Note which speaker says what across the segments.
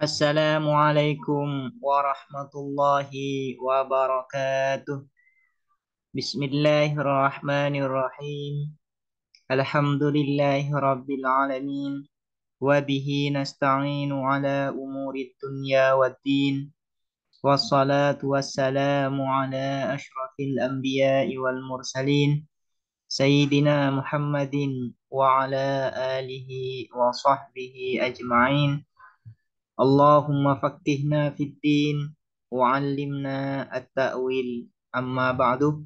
Speaker 1: Assalamualaikum warahmatullahi wabarakatuh. Bismillahirrahmanirrahim. Alhamdulillahi rabbil alamin. Wa bihi nasta'inu ala umuri dunya waddin. Wassalatu wassalamu ala ashrafil anbiya'i wal mursalin. Sayyidina Muhammadin wa ala alihi wa sahbihi ajma'in. Allahumma faqihna fid din wa 'allimna at-ta'wil. Amma ba'du.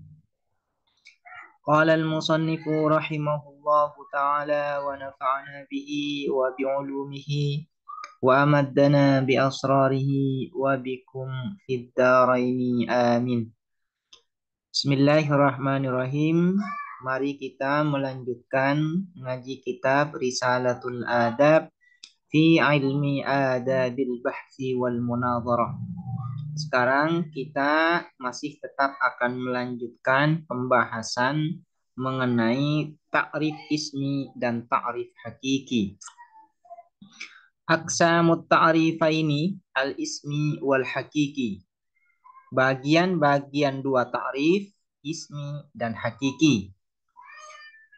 Speaker 1: Qala al-musannifu rahimahullahu ta'ala wa nafa'ana bihi wa bi'ulumihi wa amaddana bi asrarihi wa bikum fid dharaini amin. Bismillahirrahmanirrahim. Mari kita melanjutkan ngaji kitab Risalatul Adab fi ilmi adabil bahsi wal munadharah. Sekarang kita masih tetap akan melanjutkan pembahasan mengenai ta'rif ismi dan ta'rif hakiki. Aqsamut ta'rifaini al-ismi wal hakiki. Bagian-bagian dua ta'rif, ismi dan hakiki.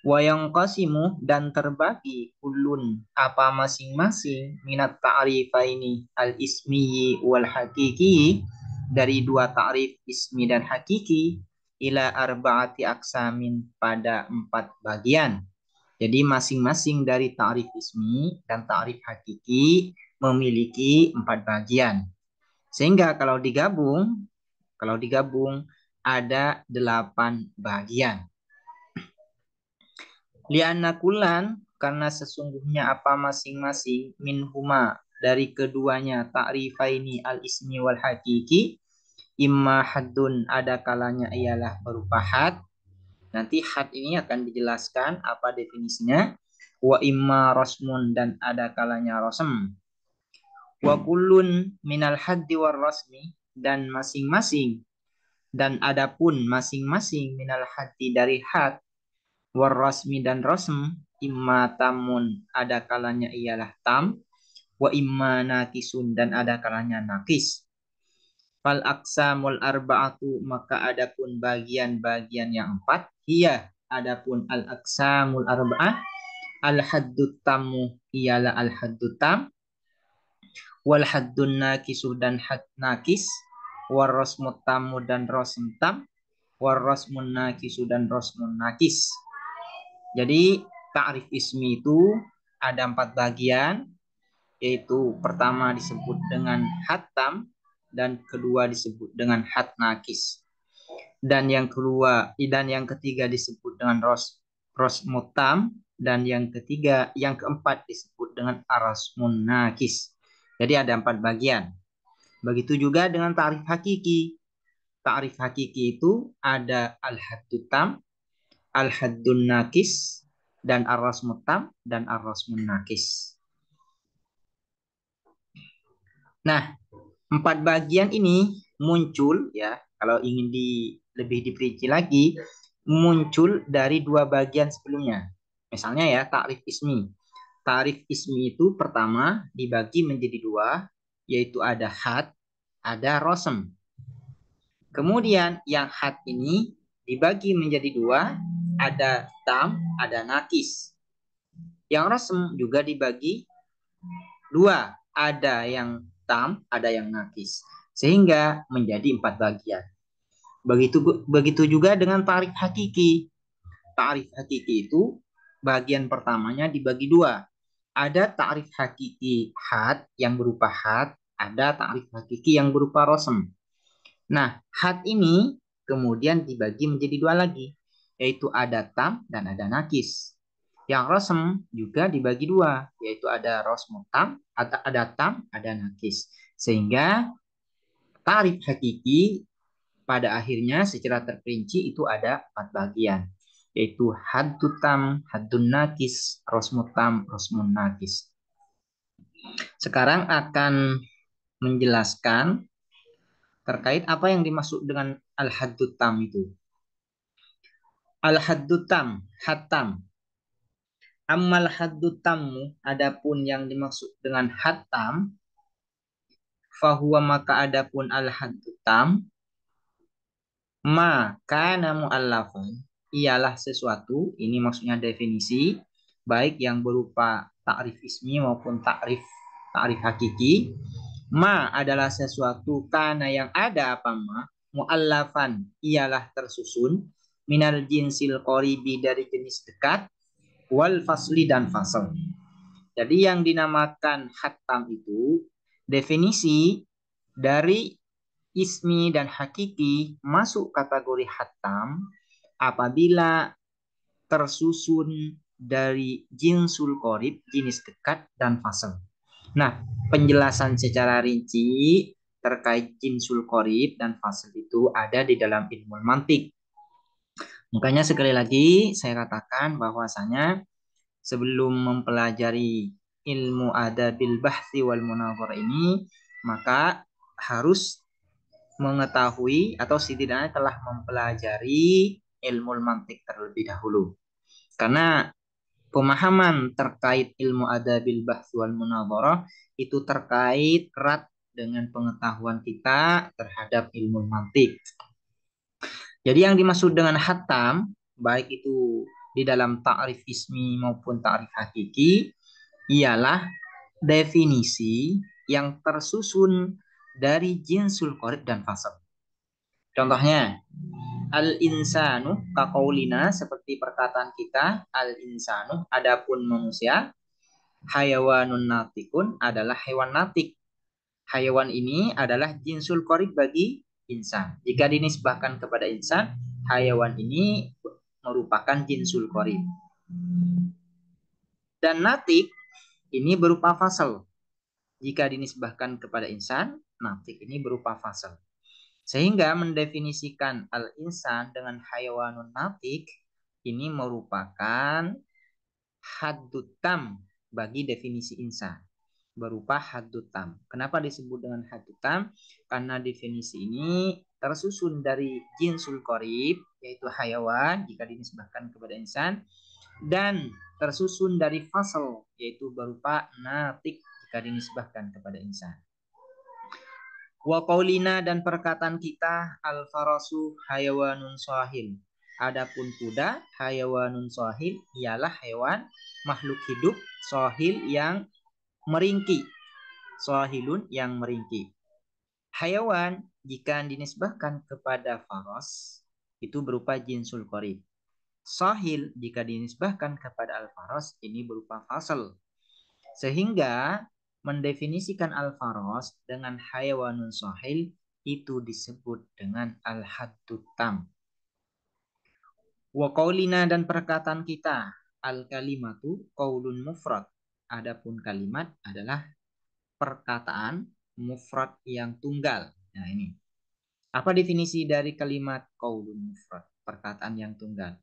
Speaker 1: Wa yanqasimu dan terbagi kulun apa masing-masing minat ta'rifaini al-ismi wal hakiki dari dua ta'rif ismi dan hakiki ila arba'ati aksamin pada 4 bagian. Jadi masing-masing dari ta'rif ismi dan ta'rif hakiki memiliki 4 bagian. Sehingga kalau digabung ada 8 bagian. Lianna kulan, karena sesungguhnya apa masing-masing minhuma dari keduanya ta'rifaini al-ismi wal hakiki, imma haddun ada kalanya ialah berupa had. Nanti had ini akan dijelaskan apa definisinya. Wa imma rasmun dan ada kalanya rasm. Wa kullun minal haddi war rasmi dan masing-masing dan adapun masing-masing minal haddi dari had war rasmi dan rasm imma tamun ada kalanya ialah tam wa imma nakisun dan ada kalanya nakis. Fal aqsamul arba'atu maka adapun bagian-bagian yang 4 hiya adapun al aqsamul arba'ah al haddut tamu ialah al haddut tam wal haddun nakisu dan had nakis war rasmut tamu dan rasm tam war rasmun nakisu dan rasmun nakis. Jadi ta'rif ismi itu ada 4 bagian, yaitu pertama disebut dengan had tam dan kedua disebut dengan had nakis. Dan yang ketiga disebut dengan rasmut tam dan yang keempat disebut dengan arasmun nakis. Jadi ada 4 bagian. Begitu juga dengan ta'rif hakiki. Ta'rif hakiki itu ada al-haddut tam, al-haddun nakis, dan ar-rasmut tam dan ar-rasmun nakis. Nah, 4 bagian ini muncul ya, kalau ingin lebih diperinci lagi, muncul dari 2 bagian sebelumnya. Misalnya ya, ta'rif ismi. Ta'rif ismi itu pertama dibagi menjadi 2, yaitu ada had, ada rasm. Kemudian yang had ini dibagi menjadi 2, ada tam, ada nakis. Yang rasm juga dibagi 2, ada yang tam, ada yang nakis. Sehingga menjadi 4 bagian. Begitu juga dengan ta'rif hakiki. Ta'rif hakiki itu bagian pertamanya dibagi 2. Ada ta'rif hakiki had yang berupa had, ada ta'rif hakiki yang berupa rasm. Nah, had ini kemudian dibagi menjadi 2 lagi, yaitu ada tam dan ada nakis. Yang rasm juga dibagi 2, yaitu ada rasmu tam, ada tam, ada nakis. Sehingga ta'rif hakiki pada akhirnya secara terperinci itu ada 4 bagian, yaitu haddut tam, haddun nakis, rasmu tam, rasmun nakis. Sekarang akan menjelaskan terkait apa yang dimaksud dengan al-haddut tam itu. Al-haddut tam, had tam. Ammal haddut tamu, adapun yang dimaksud dengan had tam, fahuwa maka adapun al-haddu tam maka mu'allafan ialah sesuatu, ini maksudnya definisi, baik yang berupa takrif ismi maupun takrif hakiki. Ma adalah sesuatu karena yang ada apa ma mu'allafan ialah tersusun minal jinsil qoribi dari jenis dekat wal fasli dan fasal. Jadi yang dinamakan hatam itu definisi dari ismi dan hakiki masuk kategori hatam apabila tersusun dari jinsul qorib, jenis dekat dan fasal. Nah, penjelasan secara rinci terkait jinsul qorib dan fasal itu ada di dalam ilmu mantik. Makanya sekali lagi saya katakan bahwasanya sebelum mempelajari ilmu adabil bahthi wal munazarah ini, maka harus mengetahui atau setidaknya telah mempelajari ilmu mantik terlebih dahulu. Karena pemahaman terkait ilmu adabil bahthi wal munazarah itu terkait erat dengan pengetahuan kita terhadap ilmu mantik. Jadi yang dimaksud dengan hatam, baik itu di dalam ta'rif ismi maupun ta'rif hakiki, ialah definisi yang tersusun dari jinsul qorib dan fasal. Contohnya, al-insanu kaqaulina seperti perkataan kita, al-insanu adapun manusia, hayawanun natikun adalah hewan natik. Hayawan ini adalah jinsul qorib bagi insan. Jika dinisbahkan kepada insan, hayawan ini merupakan jinsul qorib. Dan natik ini berupa fasal. Jika dinisbahkan kepada insan, natik ini berupa fasal. Sehingga mendefinisikan al-insan dengan hayawanun natik ini merupakan haddutam bagi definisi insan. Berupa haddutam. Kenapa disebut dengan haddutam? Karena definisi ini tersusun dari jinsul qorib, yaitu hayawan jika dinisbahkan kepada insan, dan tersusun dari fasal, yaitu berupa natik jika dinisbahkan kepada insan. Wa qaulina dan perkataan kita al-farasu hayawanun sahil. Adapun kuda hayawanun sahil ialah hewan makhluk hidup sahil yang meringki. Sahilun yang meringki. Hayawan jika dinisbahkan kepada faras itu berupa jinsul qorib. Sahil jika dinisbahkan kepada al-faras ini berupa fasal. Sehingga mendefinisikan al-faras dengan hayawanun sahil itu disebut dengan al-haddut tam. Wa qaulina dan perkataan kita al-kalimatu qaulun mufrad. Adapun kalimat adalah perkataan mufrad yang tunggal. Nah ini. Apa definisi dari kalimat qaulun mufrad? Perkataan yang tunggal.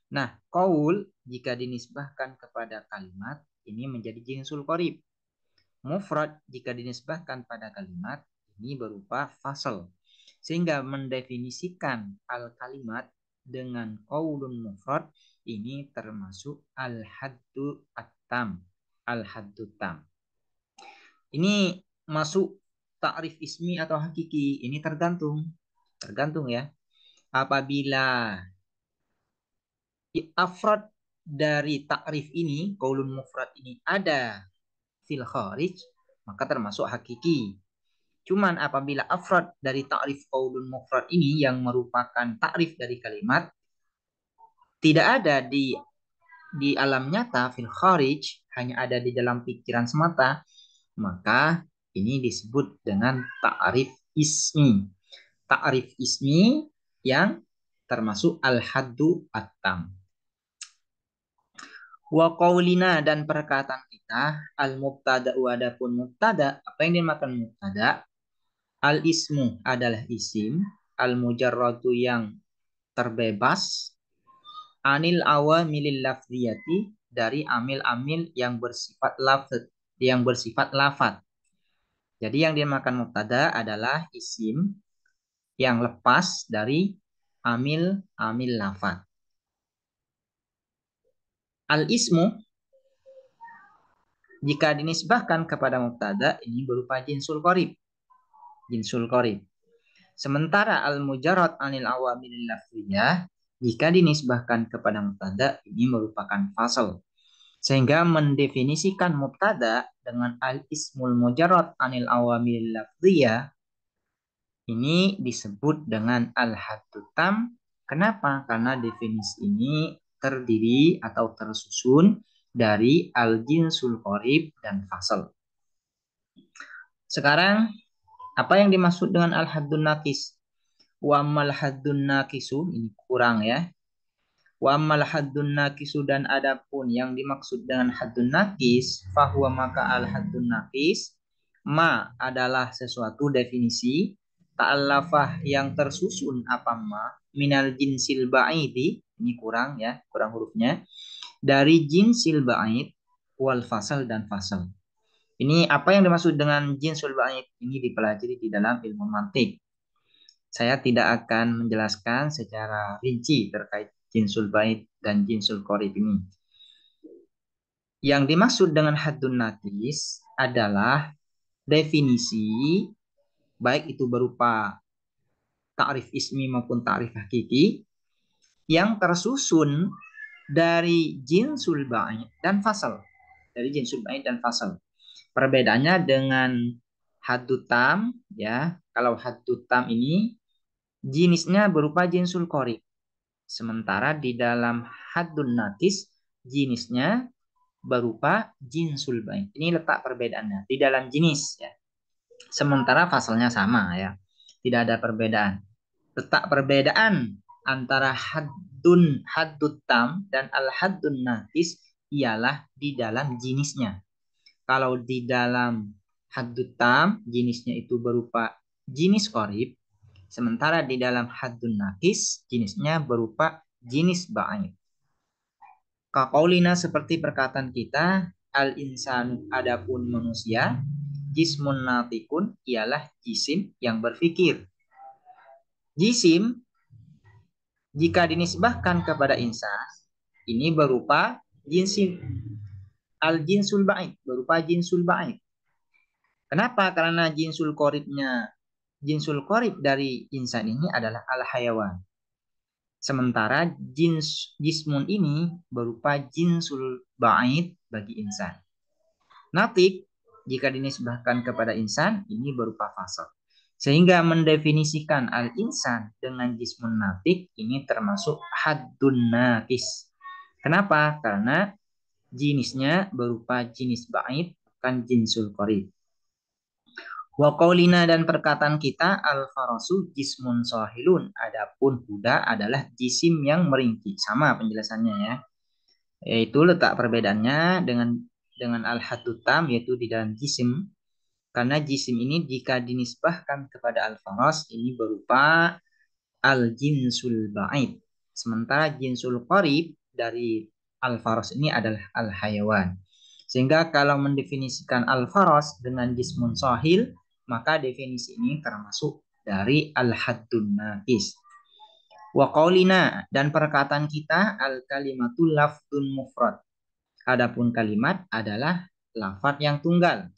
Speaker 1: Nah, qaul jika dinisbahkan kepada kalimat ini menjadi jinsul qorib. Mufrad jika dinisbahkan pada kalimat ini berupa fasal. Sehingga mendefinisikan al-kalimat dengan qaulun mufrad ini termasuk al-haddu at-tam. Al-haddu tam. Ini masuk takrif ismi atau hakiki. Ini tergantung. Tergantung ya. Apabila afrad dari takrif ini, qaulun mufrad ini ada fil kharij, maka termasuk hakiki. Cuman apabila afrad dari takrif qaulun mufrad ini yang merupakan takrif dari kalimat tidak ada di alam nyata fil kharij, hanya ada di dalam pikiran semata, maka ini disebut dengan takrif ismi. Takrif ismi yang termasuk al-haddu at-tam. Wa qaulina dan perkataan kita al-mubtada adapun mubtada, apa yang dimakan mubtada? Al-ismu adalah isim, al-mujarradu yang terbebas, anil awamilil lafziyati dari amil-amil yang bersifat lafaz. Jadi yang dimakan mubtada adalah isim yang lepas dari amil-amil lafaz. Al-ismu jika dinisbahkan kepada mubtada ini berupa jinsul qorib. jinsul qarib. Sementara al-mujarrad anil awamilil lafziyah jika dinisbahkan kepada mubtada ini merupakan fasal. Sehingga mendefinisikan mubtada dengan al-ismul mujarrad anil awamilil lafziyah ini disebut dengan al-haddut tam. Kenapa? Karena definisi ini terdiri atau tersusun dari al-jinsul qarib dan fasal. Sekarang apa yang dimaksud dengan al-haddun naqis? Wa ammal haddun naqisu, ini kurang ya. Wa ammal haddun naqisu, dan adapun yang dimaksud dengan haddun naqis, fahuwa maka al-haddun naqis ma adalah sesuatu definisi ta'allafah yang tersusun apa ma minal jinsil ba'idi, ini kurang ya, kurang hurufnya, dari jinsil ba'id wal fasal dan fasal. Ini apa yang dimaksud dengan jinsul ba'id? Ini dipelajari di dalam ilmu mantik. Saya tidak akan menjelaskan secara rinci terkait jinsul ba'id dan jinsul qarib ini. Yang dimaksud dengan haddun naqis adalah definisi baik itu berupa ta'rif ismi maupun ta'rif hakiki yang tersusun dari jinsul ba'id dan fasal. Dari jinsul ba'id dan fasal. Perbedaannya dengan haddut tam ya. Kalau haddut tam ini jenisnya berupa jinsul qarib. Sementara di dalam haddun naqis jenisnya berupa jinsul ba'id. Ini letak perbedaannya di dalam jenis ya. Sementara fasalnya sama ya. Tidak ada perbedaan. Letak perbedaan antara haddut tam dan al-haddun naqis ialah di dalam jenisnya. Kalau di dalam haddut tam jenisnya itu berupa jenis qarib, sementara di dalam haddun naqis jenisnya berupa jenis ba'id. Kaqaulina seperti perkataan kita, al-insanu adapun manusia, jismun natikun ialah jisim yang berpikir. Jisim jika dinisbahkan kepada insan ini berupa jinsil al-jinsul ba'id, berupa jinsul ba'id. Kenapa? Karena jinsul qarib dari insan ini adalah al-hayawan. Sementara jismun ini berupa jinsul ba'id bagi insan. Natik jika dinisbahkan kepada insan ini berupa fasal. Sehingga mendefinisikan al-insan dengan jismun natik ini termasuk haddun naqis. Kenapa? Karena jenisnya berupa jenis ba'id bukan jinsul qarib. Wa qaulina dan perkataan kita al-farasu jismun sahilun. Adapun kuda adalah jisim yang meringkih. Sama penjelasannya ya. Yaitu letak perbedaannya dengan al-haddut tam yaitu di dalam jisim. Karena jisim ini jika dinisbahkan kepada al-faras ini berupa al-jinsul ba'id. Sementara jinsul qarib dari al-faras ini adalah al-hayawan. Sehingga kalau mendefinisikan al-faras dengan jismun sahil, maka definisi ini termasuk dari al-haddun naqis. Wa qaulina dan perkataan kita al-kalimatul lafdun mufrad. Adapun kalimat adalah lafaz yang tunggal.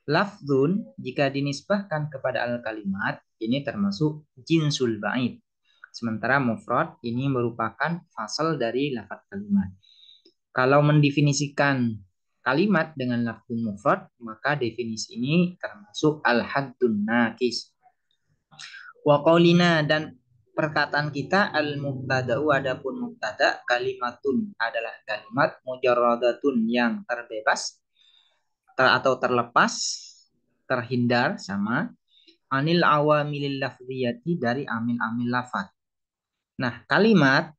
Speaker 1: Lafdun jika dinisbahkan kepada al-kalimat ini termasuk jinsul ba'id. Sementara mufrad ini merupakan fasal dari lafaz kalimat. Kalau mendefinisikan kalimat dengan lafzun mufrad, maka definisi ini termasuk al-haddun naqis. Wa qaulina dan perkataan kita al-mubtada'u adapun mubtada kalimatun adalah kalimat mujarradatun yang terbebas atau terlepas, terhindar sama anil awamilil lafziyati dari amil-amil lafaz. Nah, kalimat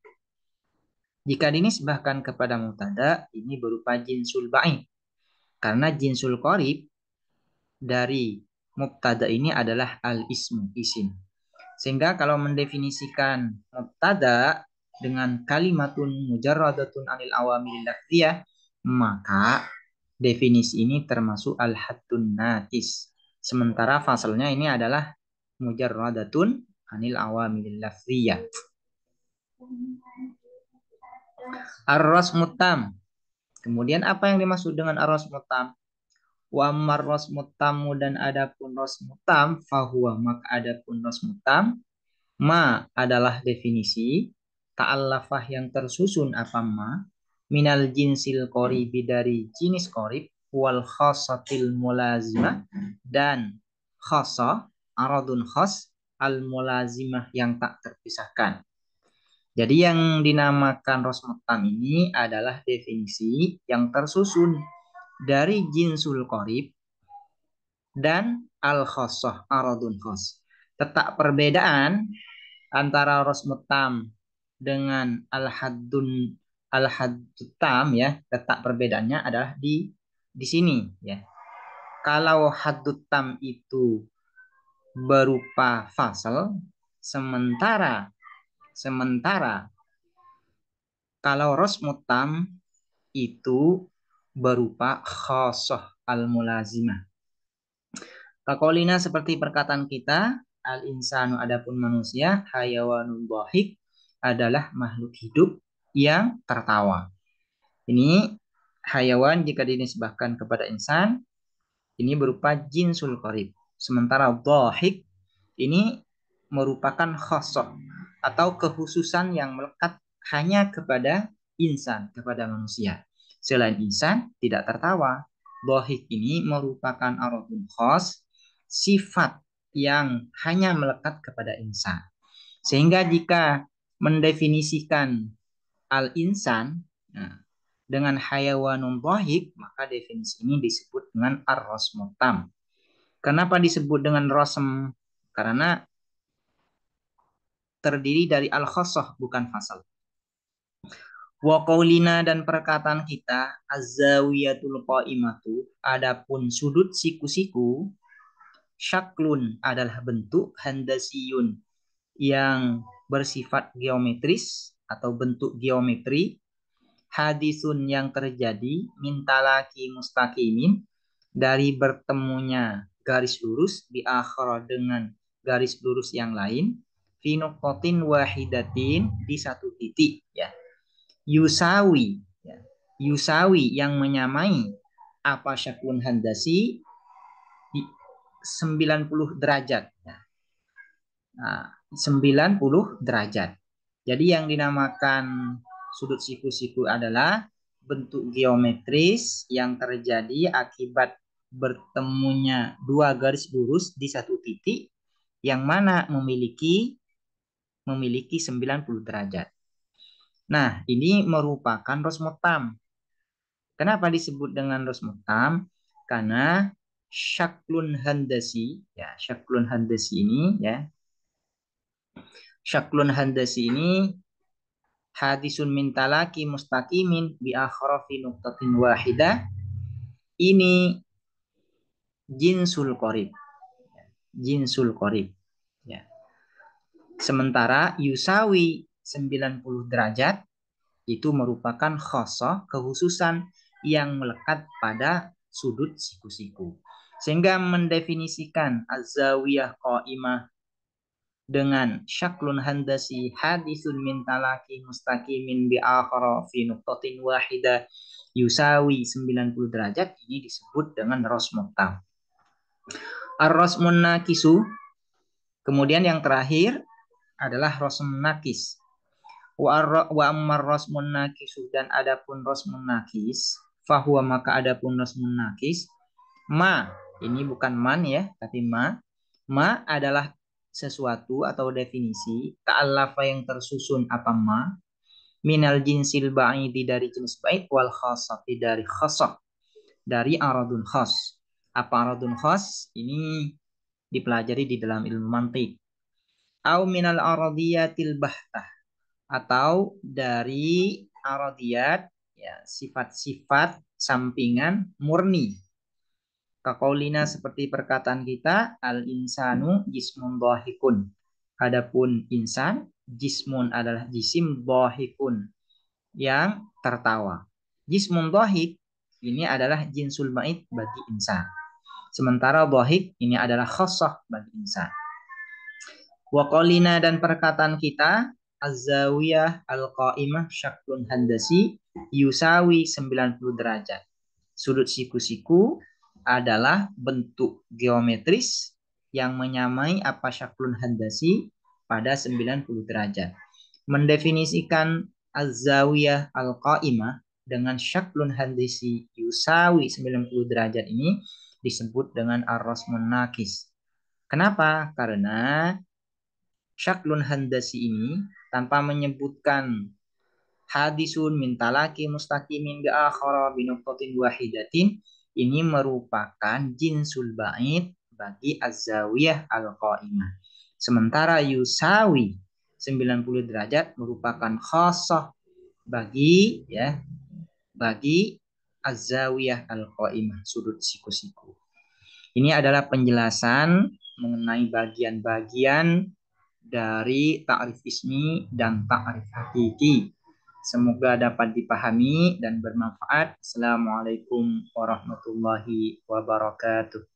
Speaker 1: jika dinisbahkan kepada mubtada ini berupa jinsul ba'id. Karena jinsul qarib dari mubtada ini adalah al-ismu, isim. Sehingga kalau mendefinisikan mubtada dengan kalimatun mujarradatun anil awamil lafziyah, maka definisi ini termasuk al-haddun naqis. Sementara fasalnya ini adalah mujarradatun anil awamil lafziyah. Ar-rasmut tam. Kemudian apa yang dimaksud dengan ar-rasmut tam? Wa ammar rasmut tamu dan adapun rasmut tam fahuwa maka adapun rasmut tam ma adalah definisi ta'allafah yang tersusun apa ma minal jinsil qoribi dari jenis qorib wal khassatil mulazimah dan khassah aradun khas al mulazimah yang tak terpisahkan. Jadi yang dinamakan rasmut tam ini adalah definisi yang tersusun dari jinsul qorib dan al-khosoh aradun khos. Tetap perbedaan antara rasmut tam dengan al-haddut tam ya, tetap perbedaannya adalah di sini ya. Kalau haddut tam itu berupa fasal, sementara kalau rasmut tam itu berupa khosoh al-mulazimah. Kakolina seperti perkataan kita, al-insanu adapun manusia, hayawanun dhahik adalah makhluk hidup yang tertawa. Ini hayawan jika dinisbahkan kepada insan, ini berupa jinsul qarib. Sementara dhahik ini merupakan khosoh atau kekhususan yang melekat hanya kepada insan, kepada manusia. Selain insan tidak tertawa. Dhahik ini merupakan aradun khos, sifat yang hanya melekat kepada insan. Sehingga jika mendefinisikan al-insan dengan hayawanun dhahik, maka definisi ini disebut dengan ar-rasmut tam. Kenapa disebut dengan rasm? Karena terdiri dari al-khosoh bukan fasal. Wa qaulina dan perkataan kita az-zawiyatul qaimatu adapun sudut siku-siku syaklun adalah bentuk handasiyun yang bersifat geometris atau bentuk geometri hadisun yang terjadi mintalaki mustaqimin dari bertemunya garis lurus di akhir dengan garis lurus yang lain fi nuqtatin wahidatin di satu titik ya. Yusawi ya. Yusawi yang menyamai apa syaklun handasi 90 derajat. Nah, 90 derajat. Jadi yang dinamakan sudut siku-siku adalah bentuk geometris yang terjadi akibat bertemunya dua garis lurus di satu titik yang mana memiliki 90 derajat. Nah, ini merupakan rasmut tam. Kenapa disebut dengan rasmut tam? Karena syaklun handasi, ya, syaklun handasi ini ya. Syaklun handasi ini hadisun min talaki mustaqimin bi akhrafi nuqtatin wahidah. Ini jinsul qarib. Jinsul qarib. Ya. Sementara yusawi 90 derajat itu merupakan khosoh, kekhususan yang melekat pada sudut siku-siku. Sehingga mendefinisikan az-zawiyah qaimah dengan syaklun handasi hadisun min talaki mustaqimin bi akhara fi nuqtatin wahidah yusawi 90 derajat ini disebut dengan rasmut tam. Ar-rasmun nakisu, kemudian yang terakhir adalah rasmun nakis. Wa ammar rasmun nakisu dan adapun rasmun nakis, fahuwa maka adapun rasmun nakis, ma ini bukan man ya, tapi ma adalah sesuatu atau definisi ta'allafa yang tersusun apa ma minal jinsil ba'idi dari jenis ba'id wal khasati dari khasah dari aradun khas. Apa aradun khas? Ini dipelajari di dalam ilmu mantik. Au minal aradiyatil bahtah atau dari aradiyat ya sifat-sifat sampingan murni. Kaqaulina seperti perkataan kita al-insanu jismun dhahikun. Adapun insan jismun adalah jisim dhahikun yang tertawa. Jismun dhahik ini adalah jinsul ba'id bagi insan. Sementara dhahik ini adalah khassah bagi insan. Wa qalina dan perkataan kita az-zawiyah al-qaimah syaklun handasi yusawi 90 derajat. Sudut siku-siku adalah bentuk geometris yang menyamai apa syaklun handasi pada 90 derajat. Mendefinisikan az-zawiyah al-qa'imah dengan syaklun handasi yusawi 90 derajat ini disebut dengan ar-rasmun nakis. Kenapa? Karena syaklun handasi ini tanpa menyebutkan hadisun min talaki mustaqimin bi akhara bi nuqtatin wahidatin, ini merupakan jinsul ba'id bagi az-zawiyah al-qa'imah. Sementara yusawi 90 derajat merupakan khassah bagi az-zawiyah al-qa'imah, sudut siku-siku. Ini adalah penjelasan mengenai bagian-bagian dari ta'rif ismi dan ta'rif hakiki. Semoga dapat dipahami dan bermanfaat. Assalamualaikum warahmatullahi wabarakatuh.